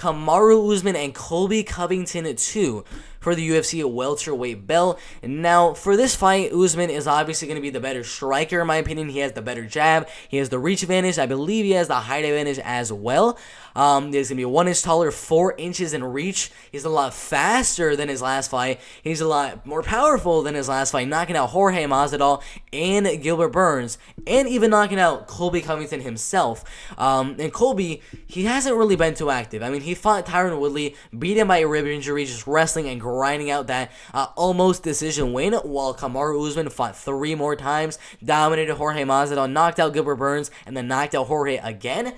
Kamaru Usman and Colby Covington 2 for the UFC welterweight belt. And now, for this fight, Usman is obviously going to be the better striker, in my opinion. He has the better jab. He has the reach advantage. I believe he has the height advantage as well. He's going to be 1 inch taller, 4 inches in reach. He's a lot faster than his last fight. He's a lot more powerful than his last fight, knocking out Jorge Masvidal and Gilbert Burns, and even knocking out Colby Covington himself. And Colby, he hasn't really been too active. I mean, he fought Tyron Woodley, beat him by a rib injury, just wrestling and grinding out that almost decision win, while Kamaru Usman fought 3 more times, dominated Jorge Masvidal, knocked out Gilbert Burns, and then knocked out Jorge again.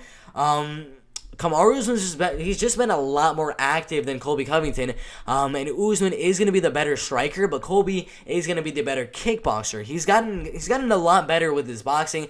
Kamaru Usman's he's just been a lot more active than Colby Covington, and Usman is going to be the better striker, but Colby is going to be the better kickboxer. He's gotten a lot better with his boxing.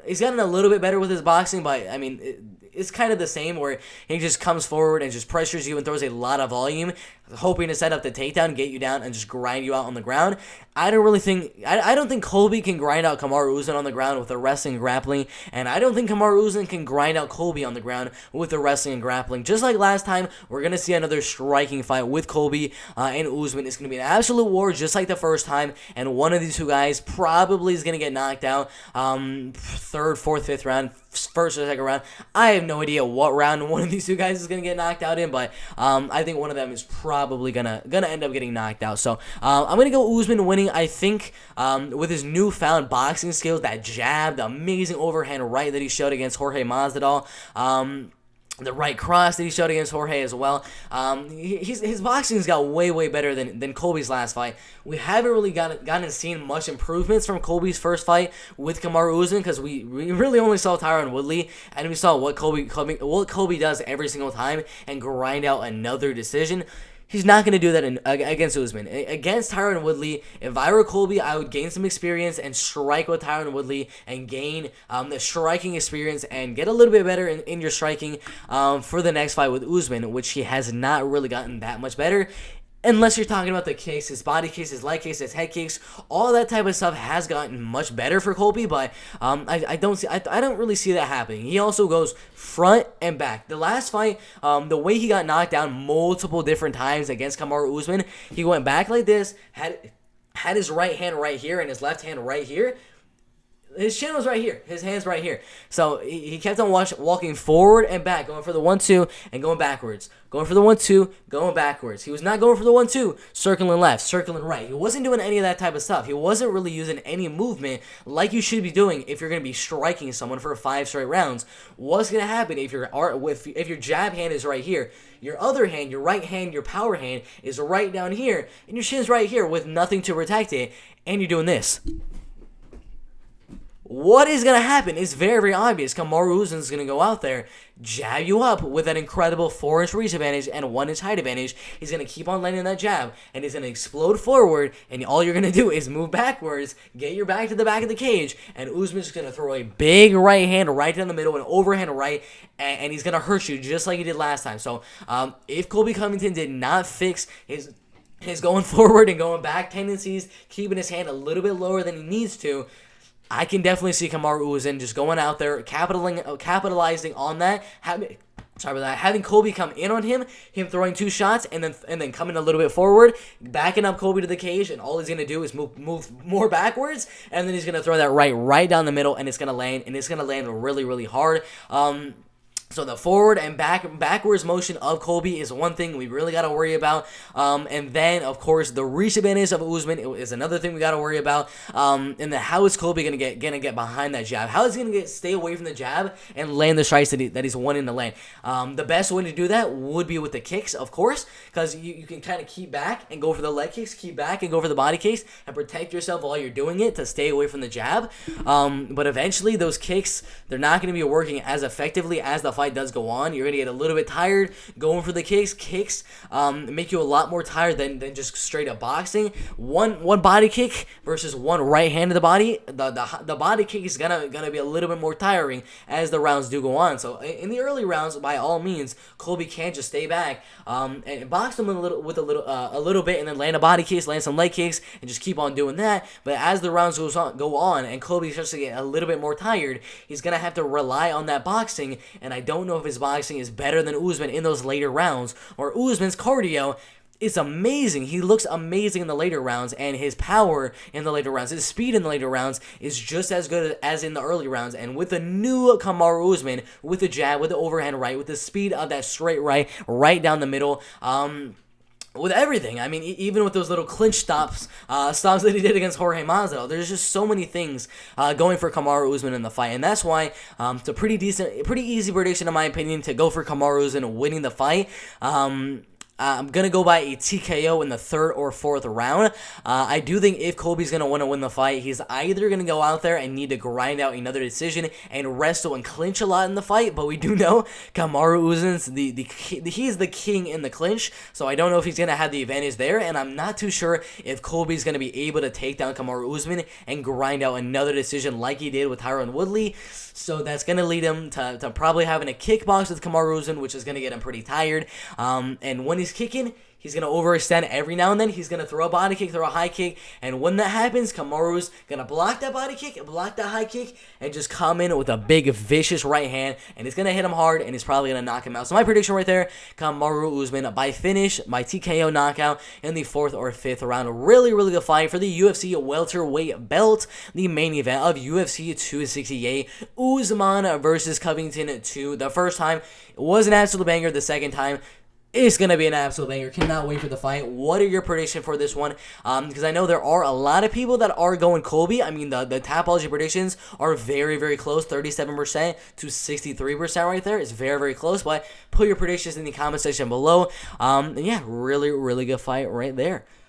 He's gotten a little bit better with his boxing, but I mean, it's kind of the same where he just comes forward and just pressures you and throws a lot of volume, hoping to set up the takedown, get you down, and just grind you out on the ground. I don't think Colby can grind out Kamaru Usman on the ground with the wrestling and grappling, and I don't think Kamaru Usman can grind out Colby on the ground with the wrestling and grappling. Just like last time, we're going to see another striking fight with Colby and Usman. It's going to be an absolute war just like the first time, and one of these two guys probably is going to get knocked out 3rd, 4th, 5th round, 1st or 2nd round. I have no idea what round one of these two guys is going to get knocked out in, but I think one of them is probably gonna end up getting knocked out. So I'm gonna go Usman winning. I think with his newfound boxing skills, that jab, the amazing overhand right that he showed against Jorge Masvidal, the right cross that he showed against Jorge as well. His boxing's got way better than Colby's last fight. We haven't really gotten seen much improvements from Colby's first fight with Kamaru Usman, because we really only saw Tyron Woodley, and we saw what Colby does every single time and grind out another decision. He's not going to do that against Usman. Against Tyron Woodley, if I were Colby, I would gain some experience and strike with Tyron Woodley and gain the striking experience and get a little bit better in your striking for the next fight with Usman, which he has not really gotten that much better. Unless you're talking about the kicks, his body kicks, his leg kicks, his head kicks, all that type of stuff has gotten much better for Colby, but I don't really see that happening. He also goes front and back. The last fight, the way he got knocked down multiple different times against Kamaru Usman, he went back like this, had his right hand right here and his left hand right here. His chin was right here. His hand's right here. So he kept on walking forward and back, going for the 1-2 and going backwards. Going for the 1-2, going backwards. He was not going for the 1-2, circling left, circling right. He wasn't doing any of that type of stuff. He wasn't really using any movement like you should be doing if you're going to be striking someone for 5 straight rounds. What's going to happen if your jab hand is right here, your other hand, your right hand, your power hand is right down here, and your chin's right here with nothing to protect it, and you're doing this? What is going to happen is very obvious. Kamaru Usman is going to go out there, jab you up with that incredible 4-inch reach advantage and 1-inch height advantage. He's going to keep on landing that jab, and he's going to explode forward, and all you're going to do is move backwards, get your back to the back of the cage, and Usman's just going to throw a big right hand right down the middle, an overhand right, and he's going to hurt you just like he did last time. So if Colby Covington did not fix his going forward and going back tendencies, keeping his hand a little bit lower than he needs to, I can definitely see Kamaru Usman just going out there, capitalizing on that. Having Colby come in on him throwing 2 shots, and then coming a little bit forward, backing up Colby to the cage, and all he's gonna do is move more backwards, and then he's gonna throw that right down the middle, and it's gonna land really hard. So the forward and backwards motion of Colby is one thing we really got to worry about. And then, of course, the reach advantage of Usman is another thing we got to worry about. And then how is Colby going to get behind that jab? How is he going to stay away from the jab and land the strikes that he's wanting to land? The best way to do that would be with the kicks, of course, because you can kind of keep back and go for the leg kicks, keep back and go for the body kicks, and protect yourself while you're doing it to stay away from the jab. But eventually, those kicks, they're not going to be working as effectively as the fight does go on. You're going to get a little bit tired going for the kicks. Kicks make you a lot more tired than just straight up boxing. One body kick versus one right hand to the body. The body kick is gonna be a little bit more tiring as the rounds do go on. So in the early rounds, by all means, Colby can't just stay back and box them a little bit, and then land a body kick, land some leg kicks, and just keep on doing that. But as the rounds go on, and Colby starts to get a little bit more tired, he's gonna have to rely on that boxing, and I don't know if his boxing is better than Usman in those later rounds, or Usman's cardio is amazing. He looks amazing in the later rounds, and his power in the later rounds, his speed in the later rounds is just as good as in the early rounds. And with the new Kamaru Usman, with the jab, with the overhand right, with the speed of that straight right down the middle, with everything. I mean, even with those little clinch stops that he did against Jorge Masvidal, there's just so many things going for Kamaru Usman in the fight, and that's why it's a pretty easy prediction in my opinion to go for Kamaru Usman winning the fight. I'm going to go by a TKO in the 3rd or 4th round. I do think if Colby's going to want to win the fight, he's either going to go out there and need to grind out another decision and wrestle and clinch a lot in the fight, but we do know Kamaru Usman's he's the king in the clinch, so I don't know if he's going to have the advantage there, and I'm not too sure if Colby's going to be able to take down Kamaru Usman and grind out another decision like he did with Tyron Woodley. So that's going to lead him to probably having a kickbox with Kamaru Usman, which is going to get him pretty tired. And when he's kicking, he's going to overextend every now and then. He's going to throw a body kick, throw a high kick. And when that happens, Kamaru's going to block that body kick, block that high kick, and just come in with a big, vicious right hand. And it's going to hit him hard, and he's probably going to knock him out. So my prediction right there, Kamaru Usman by finish, by TKO knockout in the 4th or 5th round. Really, really good fight for the UFC welterweight belt. The main event of UFC 268, Usman versus Covington 2. The first time was an absolute banger. The second time, it's going to be an absolute banger. Cannot wait for the fight. What are your predictions for this one? Because I know there are a lot of people that are going Colby. I mean, the Tapology predictions are very, very close. 37% to 63% right there. It's very, very close. But put your predictions in the comment section below. And yeah, really, really good fight right there.